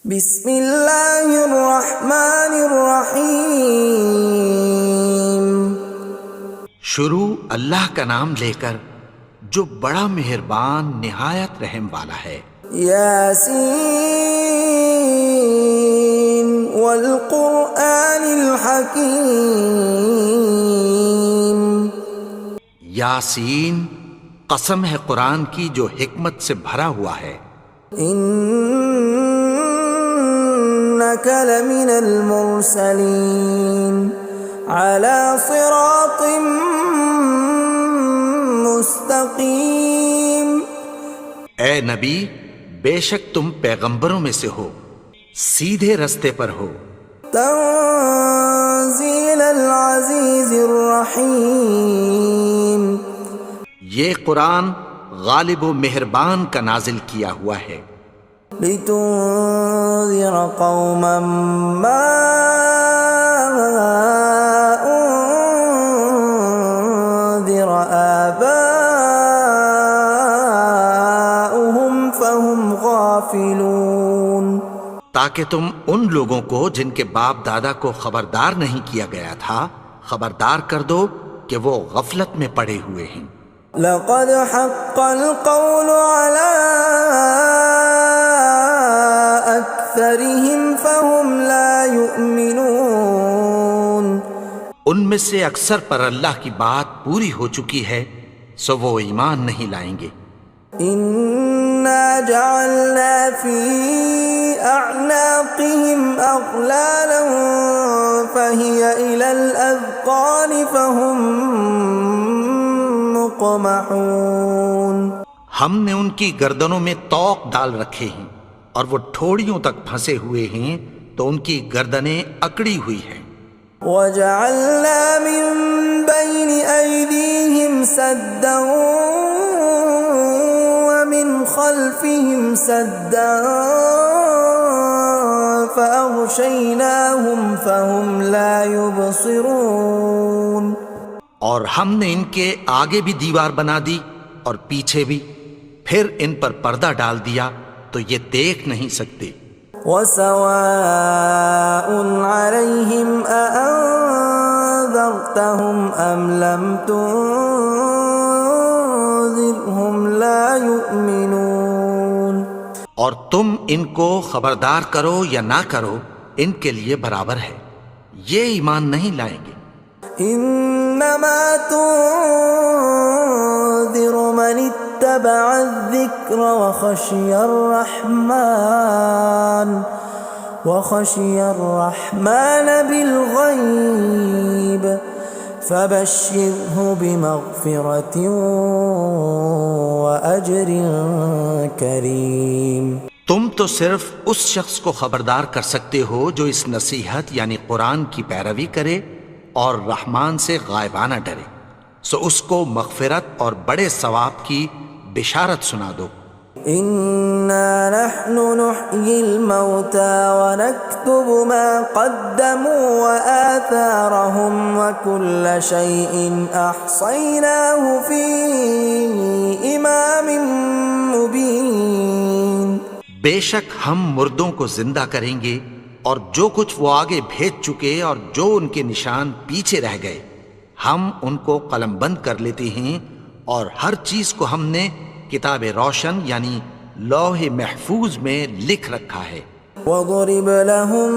بسم اللہ الرحمن الرحیم۔ شروع اللہ کا نام لے کر جو بڑا مہربان نہایت رحم والا ہے۔ یاسین والقرآن الحکیم۔ یاسین، قسم ہے قرآن کی جو حکمت سے بھرا ہوا ہے۔ انک لمن المرسلین علی صراط مستقیم۔ اے نبی، بے شک تم پیغمبروں میں سے ہو، سیدھے رستے پر ہو۔ تنزیل العزیز الرحیم۔ یہ قرآن غالب و مہربان کا نازل کیا ہوا ہے۔ لتنذر قوما ما انذر آباؤهم فهم غافلون۔ تاکہ تم ان لوگوں کو جن کے باپ دادا کو خبردار نہیں کیا گیا تھا خبردار کر دو کہ وہ غفلت میں پڑے ہوئے ہیں۔ لقد حق القول على أكثرهم فهم لا يؤمنون۔ ان میں سے اکثر پر اللہ کی بات پوری ہو چکی ہے سو وہ ایمان نہیں لائیں گے۔ إنا جعلنا في أعناقهم أغلالا فهي إلى الأذقان فهم مقمحون۔ ہم نے ان کی گردنوں میں طوق ڈال رکھے ہیں اور وہ ٹھوڑیوں تک پھنسے ہوئے ہیں تو ان کی گردنیں اکڑی ہوئی ہیں۔ وَجَعَلْنَا مِن بَيْنِ أَيْدِيهِمْ سَدًّا وَمِنْ خَلْفِهِمْ سَدًّا فَأَغْشَيْنَاهُمْ فَهُمْ لَا يُبْصِرُونَ۔ اور ہم نے ان کے آگے بھی دیوار بنا دی اور پیچھے بھی، پھر ان پر پردہ ڈال دیا تو یہ دیکھ نہیں سکتے۔ وَسَوَاءٌ عَلَيْهِمْ أَأَنذَرْتَهُمْ أَمْ لَمْ تُنذِرْهُمْ لَا يُؤْمِنُونَ۔ اور تم ان کو خبردار کرو یا نہ کرو ان کے لیے برابر ہے، یہ ایمان نہیں لائیں گے۔ انما تنذر من اتبع الذکر وخشی الرحمن بالغیب فبشرہ بمغفرۃ واجر کریم۔ تم تو صرف اس شخص کو خبردار کر سکتے ہو جو اس نصیحت یعنی قرآن کی پیروی کرے اور رحمان سے غائبانہ ڈرے، سو اس کو مغفرت اور بڑے ثواب کی بشارت سنا دو۔ اِنَّا نَحْنُ نُحْيِي الْمَوْتَى وَنَكْتُبُ مَا قَدَّمُوا وَآثَارَهُمْ وَكُلَّ شَيْءٍ أَحْصَيْنَاهُ فِي إِمَامٍ مُبِينٍ۔ بے شک ہم مردوں کو زندہ کریں گے اور جو کچھ وہ آگے بھیج چکے اور جو ان کے نشان پیچھے رہ گئے ہم ان کو قلم بند کر لیتے ہیں، اور ہر چیز کو ہم نے کتاب روشن یعنی لوح محفوظ میں لکھ رکھا ہے۔ وَضُرِبْ لَهُم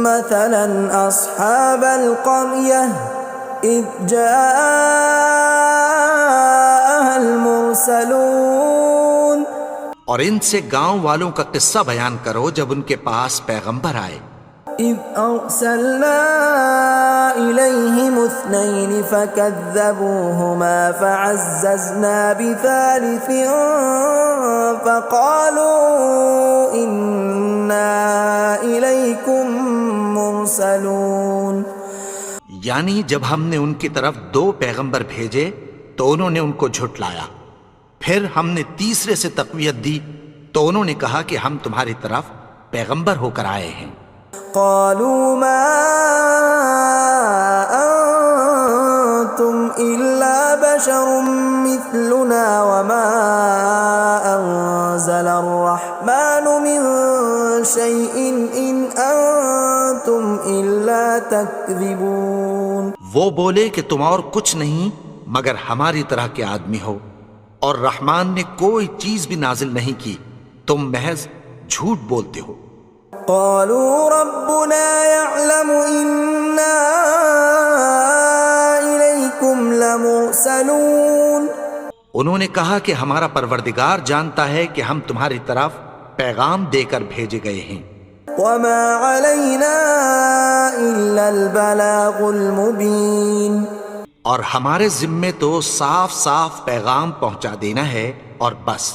مَّثَلًا أَصْحَابَ الْقَرْيَةِ إِذْ جَاءَهَا الْمُرْسَلُونَ۔ اور ان سے گاؤں والوں کا قصہ بیان کرو جب ان کے پاس پیغمبر آئے۔ إِذْ أَرْسَلْنَا إِلَيْهِمُ اثْنَيْنِ فَكَذَّبُوهُمَا فَعَزَّزْنَا بِثَالِثٍ فَقَالُوا إِنَّا إِلَيْكُمْ مُرْسَلُونَ۔ یعنی جب ہم نے ان کی طرف دو پیغمبر بھیجے تو انہوں نے ان کو جھٹلایا، پھر ہم نے تیسرے سے تقویت دی تو انہوں نے کہا کہ ہم تمہاری طرف پیغمبر ہو کر آئے ہیں۔ قالوا ما أنتم إلا بشر مثلنا وما أنزل الرحمن من شيء إن أنتم إلا تكذبون. وہ بولے کہ تم اور کچھ نہیں مگر ہماری طرح کے آدمی ہو، اور رحمان نے کوئی چیز بھی نازل نہیں کی، تم محض جھوٹ بولتے ہو. قالوا ربنا يعلم إنا إليكم لمرسلون. انہوں نے کہا کہ ہمارا پروردگار جانتا ہے کہ ہم تمہاری طرف پیغام دے کر بھیجے گئے ہیں. وما علينا إلا البلاغ المبين. اور ہمارے ذمے تو صاف صاف پیغام پہنچا دینا ہے اور بس.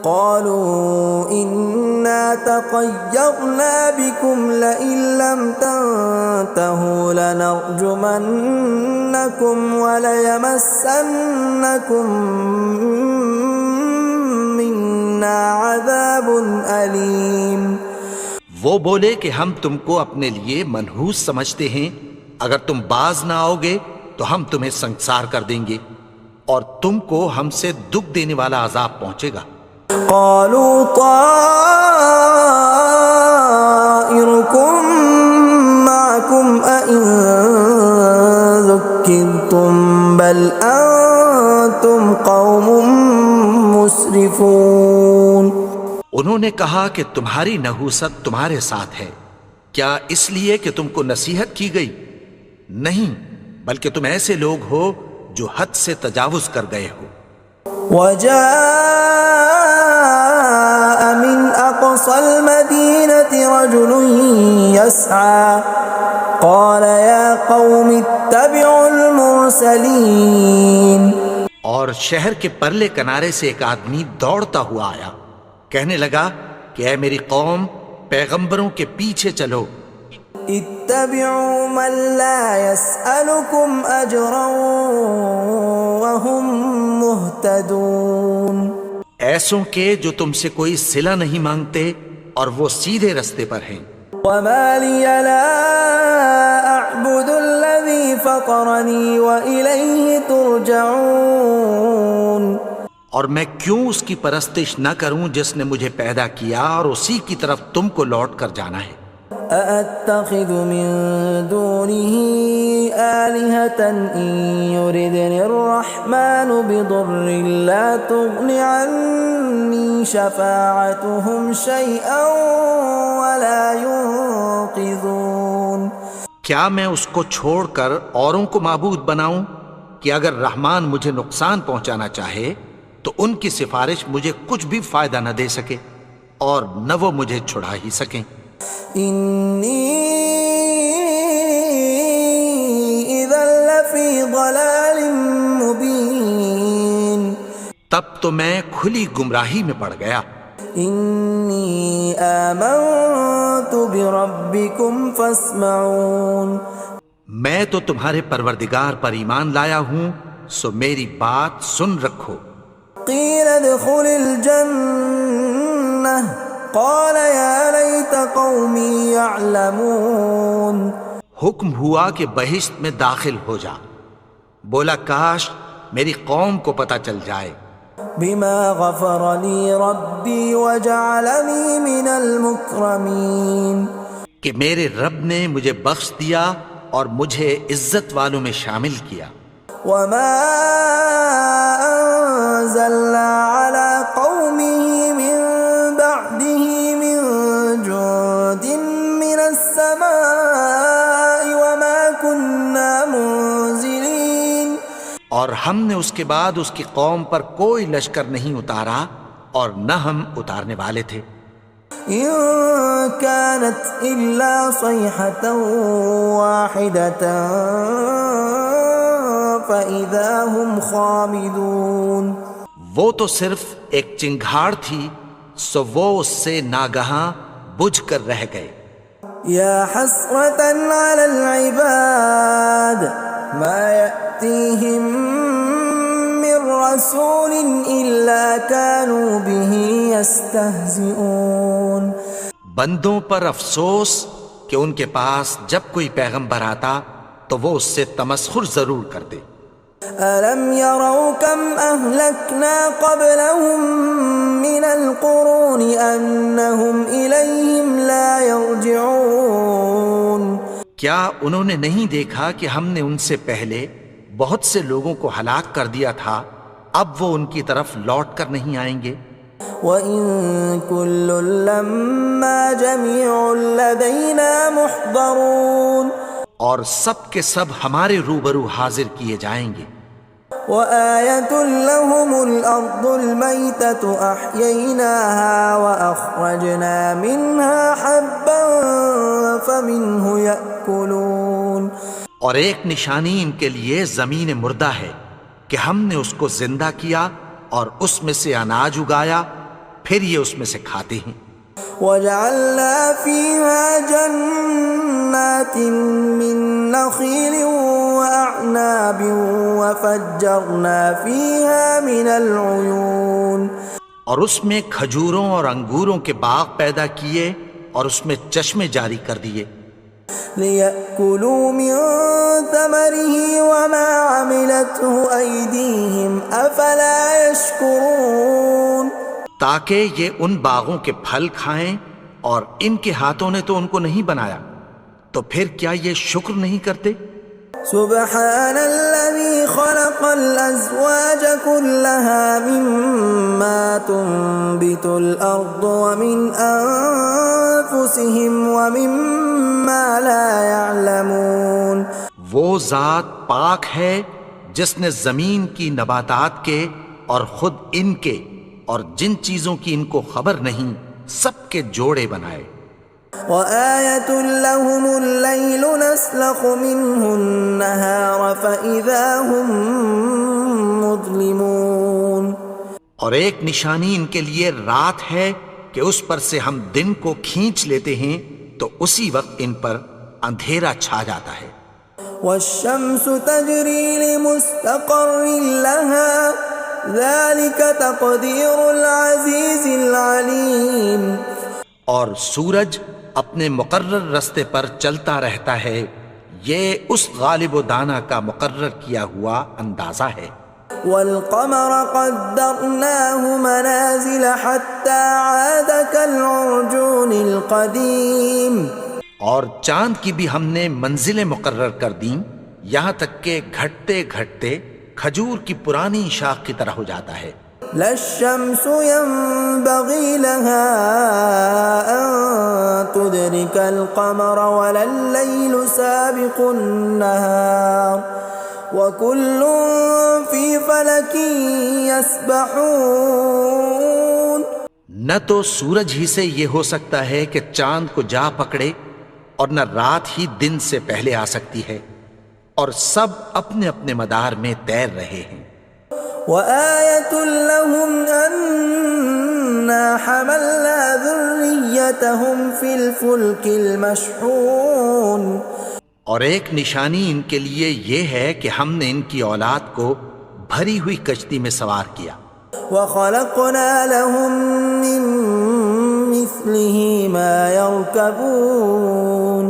قالوا إنا تطيرنا بكم لئن لم تنتهوا لنرجمنكم وليمسنكم منا عذاب أليم. وہ بولے کہ ہم تم کو اپنے لیے منحوس سمجھتے ہیں، اگر تم باز نہ آؤ گے تو ہم تمہیں سنسار کر دیں گے اور تم کو ہم سے دکھ دینے والا عذاب پہنچے گا. قالوا طائركم معكم أئن ذكرتم بل أنتم قوم مسرفون. انہوں نے کہا کہ تمہاری نحوست تمہارے ساتھ ہے، کیا اس لیے کہ تم کو نصیحت کی گئی؟ نہیں، بلکہ تم ایسے لوگ ہو جو حد سے تجاوز کر گئے ہو. وجاء من أقصى المدينة رجل يسعى قال يا قوم اتبعوا المرسلين. اور شہر کے پرلے کنارے سے ایک آدمی دوڑتا ہوا آیا، کہنے لگا کہ اے میری قوم، پیغمبروں کے پیچھے چلو. اتبعوا من لا يسألكم أجرا وهم مهتدون. ایسوں کے جو تم سے کوئی صلہ نہیں مانگتے اور وہ سیدھے رستے پر ہیں. وما لي لا أعبد الذي فطرني وإليه ترجعون. اور میں کیوں اس کی پرستش نہ کروں جس نے مجھے پیدا کیا اور اسی کی طرف تم کو لوٹ کر جانا ہے. أأتخذ من دونه آلهة إن يردني الرحمن بضر لا تغن عني شفاعتهم شيئا ولا ينقذون. کیا میں اس کو چھوڑ کر اوروں کو معبود بناؤں کہ اگر رحمان مجھے نقصان پہنچانا چاہے تو ان کی سفارش مجھے کچھ بھی فائدہ نہ دے سکے اور نہ وہ مجھے چھڑا ہی سکیں. إني إذا لفي ضلال مبين. تب تو میں کھلی گمراہی میں پڑ گیا. إني آمنت بربكم فاسمعون. میں تو تمہارے پروردگار پر ایمان لایا ہوں، سو میری بات سن رکھو. قيل ادخل الجنة قال يا ليت قومي يعلمون. حکم ہوا کہ بہشت میں داخل ہو جا. بولا کاش میری قوم کو پتہ چل جائے. بما غفر لي ربي وجعلني من المكرمين. کہ میرے رب نے مجھے بخش دیا اور مجھے عزت والوں میں شامل کیا. وما أنزلنا على قومه من بعده من جند من السماء وما كنا منزلين. اور ہم نے اس کے بعد اس کی قوم پر کوئی لشکر نہیں اتارا اور نہ ہم اتارنے والے تھے. إن كانت إلا صيحة واحدة فإذا هم خامدون. وہ تو صرف ایک چنگھاڑ تھی، سو وہ اس سے ناگہاں بجھ کر رہ گئے. يا حسرة على العباد ما يأتيهم من رسول إلا كانوا به يستهزئون. بندوں پر افسوس کہ ان کے پاس جب کوئی پیغمبر آتا تو وہ اس سے تمسخر ضرور کرتے. ألم يروا كم أهلكنا قبلهم من القرون أنهم إليهم لا يرجعون کیا انہوں نے نہیں دیکھا کہ ہم نے ان سے پہلے بہت سے لوگوں کو ہلاک کر دیا تھا، اب وہ ان کی طرف لوٹ کر نہیں آئیں گے؟ وَإِن كُلٌّ لَّمَّا جَمِيعٌ لَّدَيْنَا مُحْضَرُونَ اور سب کے سب ہمارے روبرو حاضر کیے جائیں گے۔ وَآيَةٌ لَّهُمُ الْأَرْضُ الْمَيْتَةُ أَحْيَيْنَاهَا وَأَخْرَجْنَا مِنْهَا حَبًّا فَمِنْهُ يَأْكُلُونَ اور ایک نشانی ان کے لیے زمین مردہ ہے کہ ہم نے اس کو زندہ کیا اور اس میں سے اناج اگایا، پھر یہ اس میں سے کھاتے ہیں۔ وَجَعَلْنَا فِيهَا جَنَّاتٍ مِّن نَّخِيلٍ وَأَعْنَابٍ وَفَجَّرْنَا فِيهَا مِنَ الْعُيُونِ اور اس میں کھجوروں اور انگوروں کے باغ پیدا کیے اور اس میں چشمے جاری کر دیے، لِيَأْكُلُوا مِن ثَمَرِهِ وَمَا عَمِلَتْهُ أَيْدِيهِمْ أَفَلَا يَشْكُرُونَ تاکہ یہ ان باغوں کے پھل کھائیں، اور ان کے ہاتھوں نے تو ان کو نہیں بنایا، تو پھر کیا یہ شکر نہیں کرتے؟ سبحان الذي خلق الأزواج كلها مما تنبت الأرض ومن أنفسهم ومما لا يعلمون وہ ذات پاک ہے جس نے زمین کی نباتات کے اور خود ان کے اور جن چیزوں کی ان کو خبر نہیں سب کے جوڑے بنائے۔ وَآيَةٌ لَّهُمُ اللَّيْلُ نَسْلَخُ مِنْهُ النَّهَارَ فَإِذَا هُم مُظْلِمُونَ اور ایک نشانی ان کے لیے رات ہے کہ اس پر سے ہم دن کو کھینچ لیتے ہیں تو اسی وقت ان پر اندھیرا چھا جاتا ہے۔ وَالشَّمْسُ تَجْرِي لِمُسْتَقَرٍّ لَّهَا ذَلِكَ تَقْدِيرُ الْعَزِيزِ الْعَلِيمِ اور سورج اپنے مقرر رستے پر چلتا رہتا ہے، یہ اس غالب و دانا کا مقرر کیا ہوا اندازہ ہے۔ وَالْقَمَرَ قَدَّرْنَاهُ مَنَازِلَ حَتَّى عَادَ كَالْعُرْجُونِ الْقَدِيمِ اور چاند کی بھی ہم نے منزلیں مقرر کر دیں، یہاں تک کہ گھٹتے گھٹتے کھجور کی پرانی شاخ کی طرح ہو جاتا ہے۔ لا الشمس ينبغي لها أن تدرك القمر ولا الليل سابق النهار وكل في فلك يسبحون نہ تو سورج ہی سے یہ ہو سکتا ہے کہ چاند کو جا پکڑے، اور نہ رات ہی دن سے پہلے آ سکتی ہے، اور سب اپنے اپنے مدار میں تیر رہے ہیں۔ وَآيَةٌ لَّهُمْ أَنَّا حَمَلْنَا ذُرِّيَّتَهُمْ فِي الْفُلْكِ الْمَشْحُونِ اور ایک نشانی ان کے لیے یہ ہے کہ ہم نے ان کی اولاد کو بھری ہوئی کشتی میں سوار کیا۔ وَخَلَقْنَا لَهُم مِّن مِّثْلِهِ مَا يَرْكَبُونَ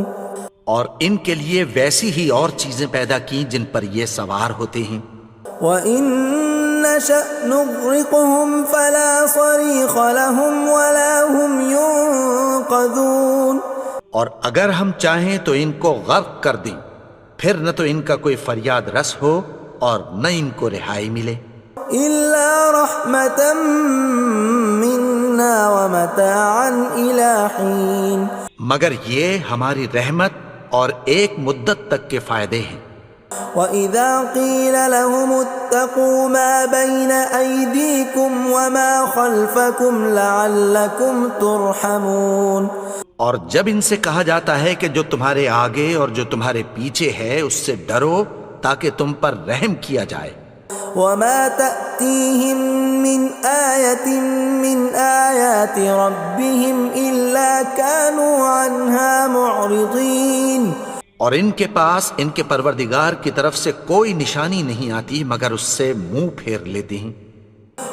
اور ان کے لیے ویسی ہی اور چیزیں پیدا کی جن پر یہ سوار ہوتے ہیں۔ وَإِن نَّشَأْ نُغْرِقْهُمْ فَلَا صَرِيخَ لَهُمْ وَلَا هُمْ يُنقَذُونَ اور اگر ہم چاہیں تو ان کو غرق کر دیں، پھر نہ تو ان کا کوئی فریاد رس ہو اور نہ ان کو رہائی ملے۔ إِلَّا رَحْمَةً مِّنَّا وَمَتَاعًا إِلَىٰ حِينٍ مگر یہ ہماری رحمت اور ایک مدت تک کے فائدے ہیں۔ وَإِذَا قِيلَ لَهُمُ اتَّقُوا مَا بَيْنَ أَيْدِيكُمْ وَمَا خَلْفَكُمْ لَعَلَّكُمْ تُرْحَمُونَ اور جب ان سے کہا جاتا ہے کہ جو تمہارے آگے اور جو تمہارے پیچھے ہے اس سے ڈرو تاکہ تم پر رحم کیا جائے۔ وَمَا تَأْتِيهِم مِّنْ آيَةٍ مِّنْ آيَاتِ رَبِّهِمْ إِلَّا كَانُوا عَنْهَا مُعْرِضِينَ اور ان کے پاس ان کے پروردگار کی طرف سے کوئی نشانی نہیں آتی مگر اس سے منہ پھیر لیتے ہیں۔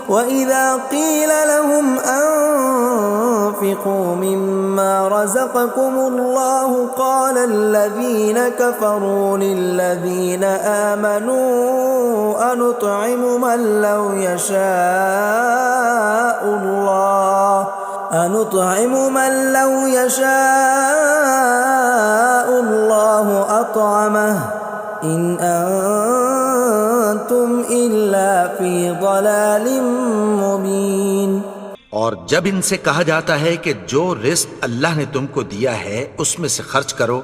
وَإِذَا قِيلَ لَهُمْ وأنفقوا مما رزقكم الله قال الذين كفروا للذين آمنوا أنطعم من لو يشاء الله أطعمه إن أنتم إلا في ضلال مبين۔ اور جب ان سے کہا جاتا ہے کہ جو رزق اللہ نے تم کو دیا ہے اس میں سے خرچ کرو،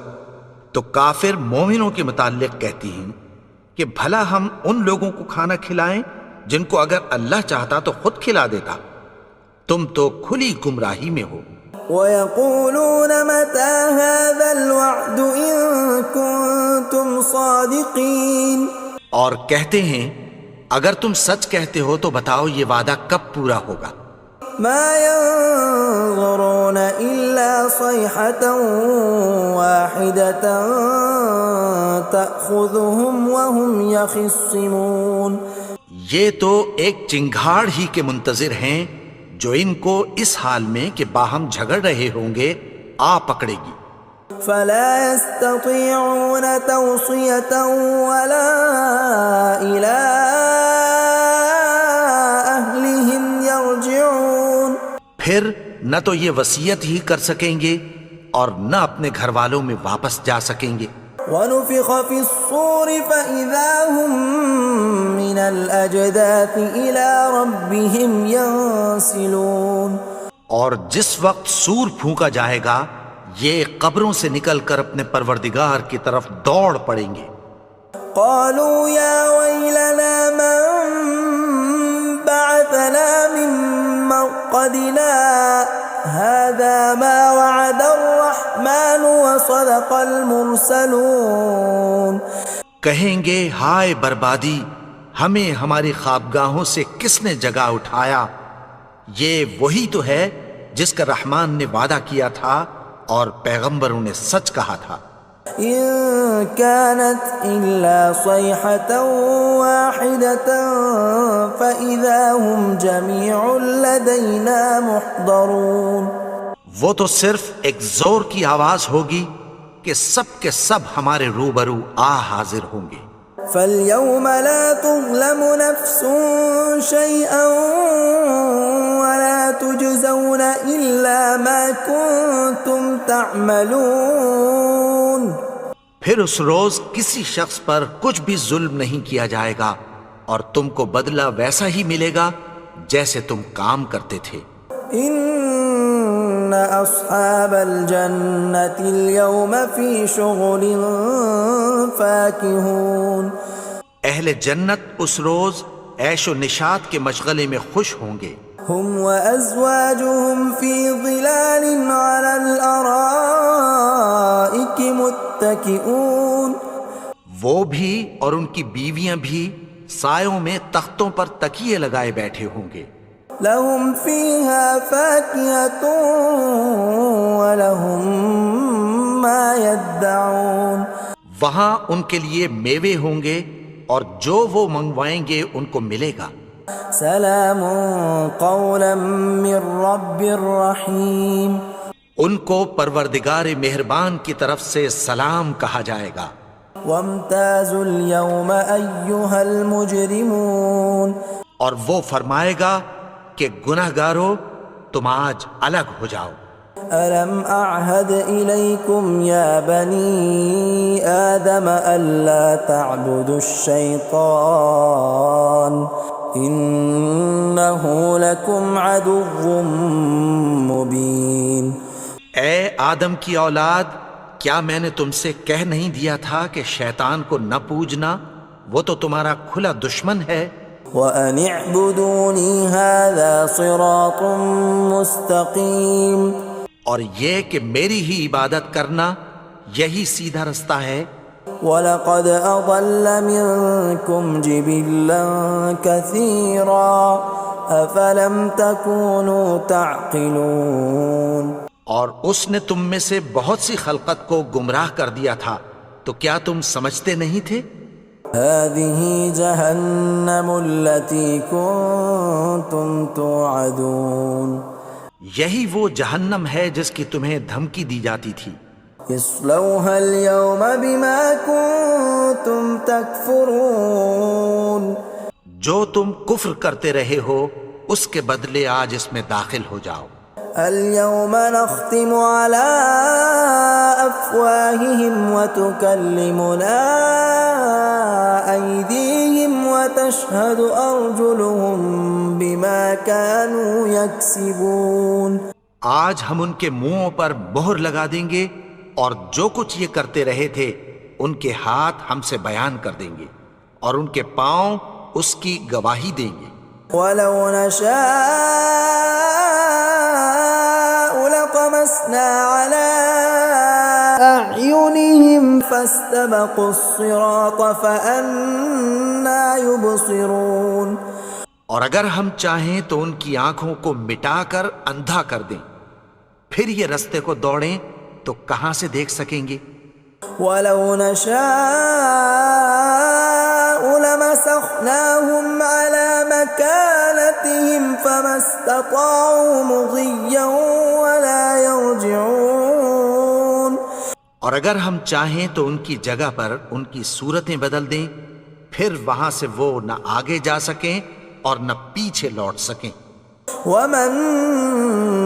تو کافر مومنوں کے متعلق کہتی ہیں کہ بھلا ہم ان لوگوں کو کھانا کھلائیں جن کو اگر اللہ چاہتا تو خود کھلا دیتا، تم تو کھلی گمراہی میں ہو۔ وَيَقُولُونَ مَتَى هَذَا الْوَعْدُ إِن كُنتُمْ صَادِقِينَ، اور کہتے ہیں اگر تم سچ کہتے ہو تو بتاؤ یہ وعدہ کب پورا ہوگا۔ مَا يَنظُرُونَ إِلَّا صَيْحَةً وَاحِدَةً تَأْخُذُهُمْ وَهُمْ يَخِصِّمُونَ، یہ تو ایک چنگھاڑ ہی کے منتظر ہیں جو ان کو اس حال میں کہ باہم جھگڑ رہے ہوں گے آ پکڑے گی۔ فَلَا يَسْتَطِيعُونَ تَوْصِيَةً وَلَا إِلَىٰ أَهْلِهِمْ يَرْجِعُونَ، پھر نہ تو یہ وصیت ہی کر سکیں گے اور نہ اپنے گھر والوں میں واپس جا سکیں گے۔ وَنُفِخَ فِي الصُّورِ فَإِذَا هُم مِّنَ الْأَجْدَاثِ إِلَىٰ رَبِّهِمْ يَنسِلُونَ، اور جس وقت سور پھونکا جائے گا یہ قبروں سے نکل کر اپنے پروردگار کی طرف دوڑ پڑیں گے۔ قالوا يا ويلنا من بعثنا من مرقدنا هذا ما وعد الرحمن وصدق المرسلون، کہیں گے ہائے بربادی، ہمیں ہماری خوابگاہوں سے کس نے جگا اٹھایا، یہ وہی تو ہے جس کا رحمان نے وعدہ کیا تھا اور پیغمبروں نے سچ کہا تھا۔ إن كانت إلا صيحة واحدة فإذا هم جميع لدينا محضرون، وہ تو صرف ایک زور کی آواز ہوگی کہ سب کے سب ہمارے روبرو آ حاضر ہوں گے۔ فاليوم لا تظلم نفس شيئا ولا تجزون إلا ما كنتم تعملون، پھر اس روز کسی شخص پر کچھ بھی ظلم نہیں کیا جائے گا اور تم کو بدلہ ویسا ہی ملے گا جیسے تم کام کرتے تھے۔ ان اصحاب الجنة اليوم في شغل فاكهون، اہل جنت اس روز عیش و نشاط کے مشغلے میں خوش ہوں گے۔ هم وازواجهم في ظلال على الارائك متكئون، وہ بھی اور ان کی بیویاں بھی سایوں میں تختوں پر تکیے لگائے بیٹھے ہوں گے۔ لهم فيها فاكهة ولهم ما يدعون، وہاں ان کے لیے میوے ہوں گے اور جو وہ منگوائیں گے ان کو ملے گا۔ سلام قولا من رب رحیم، ان کو پروردگار مہربان کی طرف سے سلام کہا جائے گا۔ وامتازوا اليوم ایھا المجرمون، اور وہ فرمائے گا کہ گنہگارو تم آج الگ ہو جاؤ۔ ألم أعهد إليكم يا بني آدم ألا تعبدوا الشيطان إنه لكم عدو مبين۔ اے آدم کی اولاد، کیا میں نے تم سے کہہ نہیں دیا تھا کہ شیطان کو نہ پوجنا، وہ تو تمہارا کھلا دشمن ہے۔ وَأَنِ اعْبُدُونِي هَذَا صِرَاطٌ مُسْتَقِيمٌ، اور یہ کہ میری ہی عبادت کرنا یہی سیدھا رستہ ہے۔ وَلَقَدْ أَضَلَّ مِنْكُمْ جِبِلًّا كَثِيرًا أَفَلَمْ تَكُونُوا تَعْقِلُونَ، اور اس نے تم میں سے بہت سی خلقت کو گمراہ کر دیا تھا، تو کیا تم سمجھتے نہیں تھے؟ هَذِهِ جَهَنَّمُ الَّتِي كُنْتُمْ تُوعَدُونَ، یہی وہ جہنم ہے جس کی تمہیں دھمکی دی جاتی تھی. اصلوها اليوم بما كنتم تكفرون. جو تم کفر کرتے رہے ہو اس کے بدلے آج اس میں داخل ہو جاؤ. اليوم نختم على أفواههم وتكلمنا أيديهم وتشهد أرجلهم بما كانوا يكسبون. آج ہم ان کے منہوں پر مہر لگا دیں گے اور جو کچھ یہ کرتے رہے تھے ان کے ہاتھ ہم سے بیان کر دیں گے اور ان کے پاؤں اس کی گواہی دیں گے. ولو نشاء لطمسنا على أعينهم فاستبقوا الصراط فأنى يبصرون. اور اگر ہم چاہیں تو ان کی آنکھوں کو مٹا کر اندھا کر دیں، پھر یہ رستے کو دوڑیں تو کہاں سے دیکھ سکیں گے. ولو نشاء لمسخناهم على مكانتهم فما استطاعوا مضيا ولا يرجعون. اور اگر ہم چاہیں تو ان کی جگہ پر ان کی صورتیں بدل دیں، پھر وہاں سے وہ نہ آگے جا سکیں اور نہ پیچھے لوٹ سکیں. ومن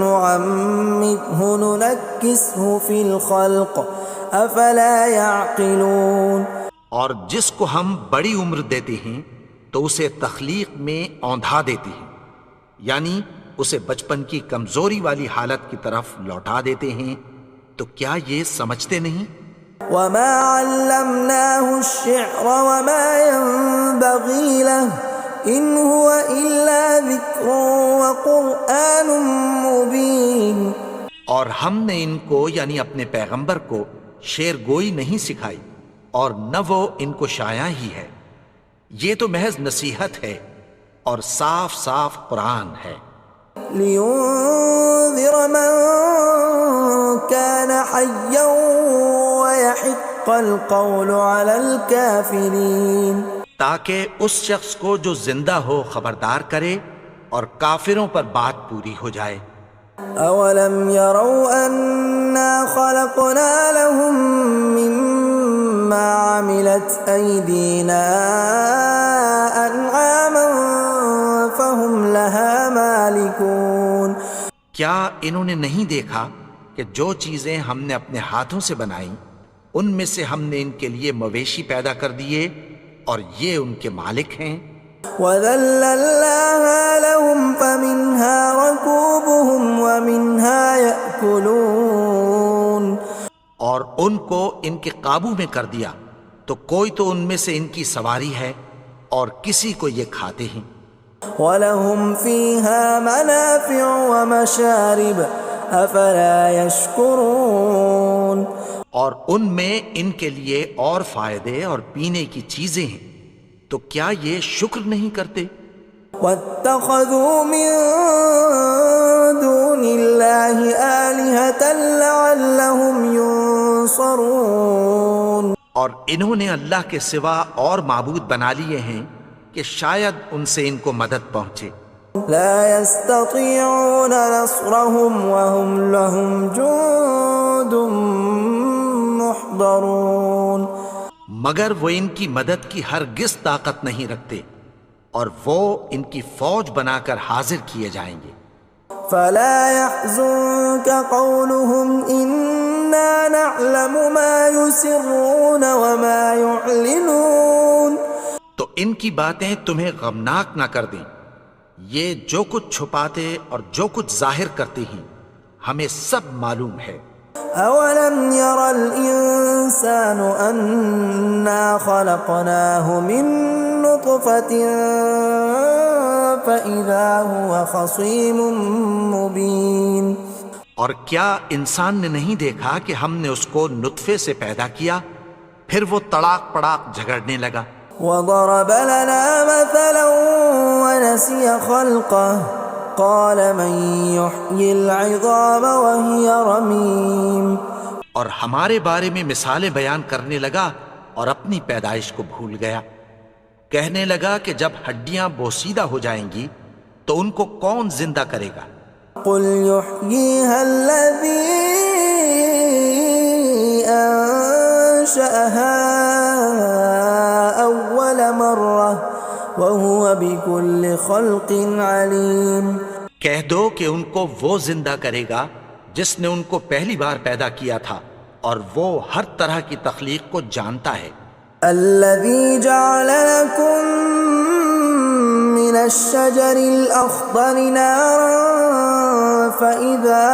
نعمره ننكسه في الخلق افلا يعقلون. اور جس کو ہم بڑی عمر دیتے ہیں تو اسے تخلیق میں اوندھا دیتے ہیں، یعنی اسے بچپن کی کمزوری والی حالت کی طرف لوٹا دیتے ہیں. تو کیا یہ سمجھتے نہیں؟ وما علمناه الشعر وما ينبغي له ان هو الا ذکر وقرآن مبین. اور ہم نے ان کو یعنی اپنے پیغمبر کو شعر گوئی نہیں سکھائی اور نہ وہ ان کو شایع ہی ہے، یہ تو محض نصیحت ہے اور صاف صاف قرآن ہے. لینذر من كان حیا ويحق القول على الكافرین. تاکہ اس شخص کو جو زندہ ہو خبردار کرے اور کافروں پر بات پوری ہو جائے. اولم يروا انا خلقنا لهم مما عملت ايدينا انعاما فهم لها مالكون. کیا انہوں نے نہیں دیکھا کہ جو چیزیں ہم نے اپنے ہاتھوں سے بنائیں ان میں سے ہم نے ان کے لیے مویشی پیدا کر دیے اور یہ ان کے مالک ہیں. وَذَلَّلْنَاهَا لَهُمْ فَمِنْهَا رَكُوبُهُمْ وَمِنْهَا يَأْكُلُونَ. اور ان کو ان کے قابو میں کر دیا تو کوئی تو ان میں سے ان کی سواری ہے اور کسی کو یہ کھاتے ہیں. وَلَهُمْ فِيهَا مَنَافِعُ وَمَشَارِبُ أَفَلَا يَشْكُرُونَ. اور ان میں ان کے لیے اور فائدے اور پینے کی چیزیں ہیں، تو کیا یہ شکر نہیں کرتے؟ وَاتَّخَذُوا مِن دُونِ اللَّهِ آلِهَةً لَعَلَّهُمْ يُنصَرُونَ. اور انہوں نے اللہ کے سوا اور معبود بنا لیے ہیں کہ شاید ان سے ان کو مدد پہنچے. لا يستطيعون نصرهم وهم لهم جند محضرون. مگر وہ ان کی مدد کی ہرگز طاقت نہیں رکھتے اور وہ ان کی فوج بنا کر حاضر کیے جائیں گے. فلا يحزنك قولهم إنا نعلم ما يسرون وما يعلنون. تو ان کی باتیں تمہیں غمناک نہ کر دیں، یہ جو کچھ چھپاتے اور جو کچھ ظاہر کرتے ہیں ہمیں سب معلوم ہے. اولم ير الانسان انا خلقناه من نطفة فاذا هو خصيم مبين. اور کیا انسان نے نہیں دیکھا کہ ہم نے اس کو نطفے سے پیدا کیا پھر وہ تڑاک پڑاک جھگڑنے لگا. وضرب لنا مثلا ونسي خلقه قال من يحيي العظام وهي رميم. اور ہمارے بارے میں مثالیں بیان کرنے لگا اور اپنی پیدائش کو بھول گیا. کہنے لگا کہ جب ہڈیاں بوسیدہ ہو جائیں گی تو ان کو کون زندہ کرے گا قل يحييها الذي أنشأها أول مرة وهو بكل خلق عليم۔ کہہ دو کہ ان کو وہ زندہ کرے گا جس نے ان کو پہلی بار پیدا کیا تھا، اور وہ ہر طرح کی تخلیق کو جانتا ہے۔ الذي جعل لكم من الشجر الأخضر نارا فإذا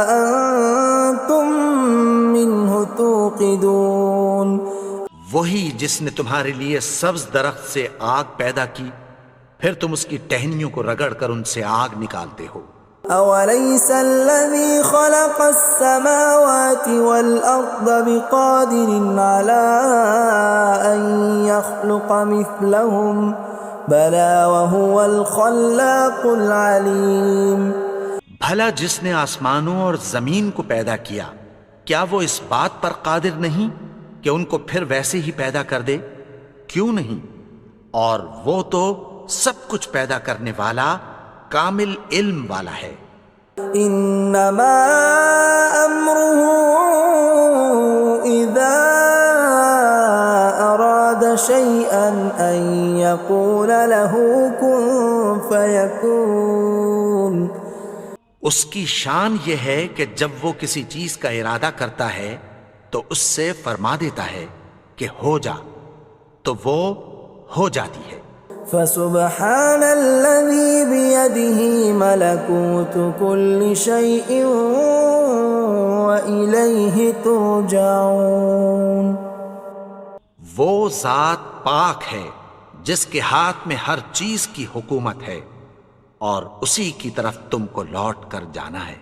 أنتم منه توقدون، وہی جس نے تمہارے لیے سبز درخت سے آگ پیدا کی، پھر تم اس کی ٹہنیوں کو رگڑ کر ان سے آگ نکالتے ہو۔ أوليس الذي خلق السماوات والأرض بقادر على أن يخلق مثلهم بلى وهو الخلاق العليم۔ بھلا جس نے آسمانوں اور زمین کو پیدا کیا، کیا وہ اس بات پر قادر نہیں کہ ان کو پھر ویسے ہی پیدا کر دے؟ کیوں نہیں؟ اور وہ تو سب کچھ پیدا کرنے والا، کامل علم والا ہے۔ انما امره اذا اراد شيئا ان يقول له كن فيكون۔ اس کی شان یہ ہے کہ جب وہ کسی چیز کا ارادہ کرتا ہے تو اس سے فرما دیتا ہے کہ ہو جا، تو وہ ہو جاتی ہے۔ فسبحان الذي بيده ملكوت كل شيء وإليه ترجعون۔ وہ ذات پاک ہے جس کے ہاتھ میں ہر چیز کی حکومت ہے، اور اسی کی طرف تم کو لوٹ کر جانا ہے۔